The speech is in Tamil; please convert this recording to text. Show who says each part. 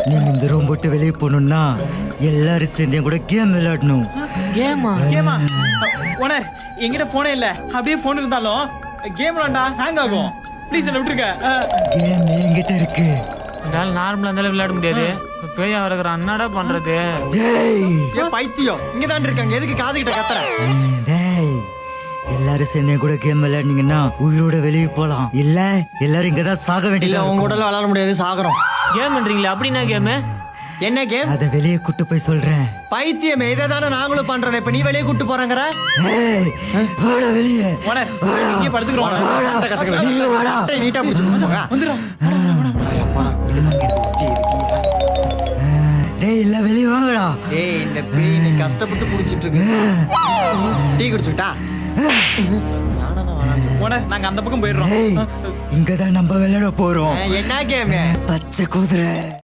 Speaker 1: நீங்க இந்த ரூம் விட்டு வெளியே போகணும்னா எல்லாரும் சேர்ந்து கூட கேம் விளையாடணும்.
Speaker 2: கேமா ஓனர் என்கிட்ட போனே இல்ல. அப்படியே போன் இருந்தாலும் கேம் விளையாண்டா ஹேங் ஆகும். ப்ளீஸ் என்ன விட்டுருங்க.
Speaker 1: கேம் என்கிட்ட இருக்கு.
Speaker 3: நார்மலா இருந்தாலும் விளையாட முடியாது. பேயா இருக்கிறான், என்னடா பண்றது?
Speaker 1: டேய்
Speaker 4: பைத்தியம் இங்கதான் இருக்காங்க, எதுக்கு காது கிட்ட கத்துற?
Speaker 1: டேய் எல்லாரும் சேர்ந்து கூட கேம் விளையாடுனீங்கன்னா உயிரோட வெளியே போலாம். இல்ல எல்லாரும் இங்கதான் சாக
Speaker 4: இல்ல
Speaker 1: வேண்டியது.
Speaker 4: உங்க உடல விளையாட முடியாது, சாகரம்.
Speaker 3: கேம் பண்றீங்களா? அப்படின்னா கேமு
Speaker 4: என்ன கேம்?
Speaker 1: அத வெளியே கூட்டு போய் சொல்றேன்.
Speaker 4: பைத்தியமே, இதை தானே நாங்களும் பண்றோம். இப்ப நீ வெளியே கூட்டு போறாங்கற?
Speaker 1: ஏய் வாடா வெளியே.
Speaker 2: ஓனர் இங்கே படுத்துக்கிறோம்.
Speaker 4: சட்டை கசக்குது.
Speaker 1: நீ வாடா.
Speaker 4: சட்டை நீட்டா பிடிச்சு போங்க.
Speaker 2: வந்துடும்.
Speaker 1: டேய் இல்ல வெளியே வாங்கடா.
Speaker 4: ஏய் இந்த பேய் நீ கஷ்டப்பட்டு புடிச்சிட்டு இருக்கு. டீ குடிச்சுட்டா?
Speaker 2: ஓனர் நாங்க அந்த பக்கம் போயிடுறோம்.
Speaker 1: டேய் இங்கதான் நம்ம விளையாட போறோம்.
Speaker 4: என்ன கேம்?
Speaker 1: பச்சை குதிரை.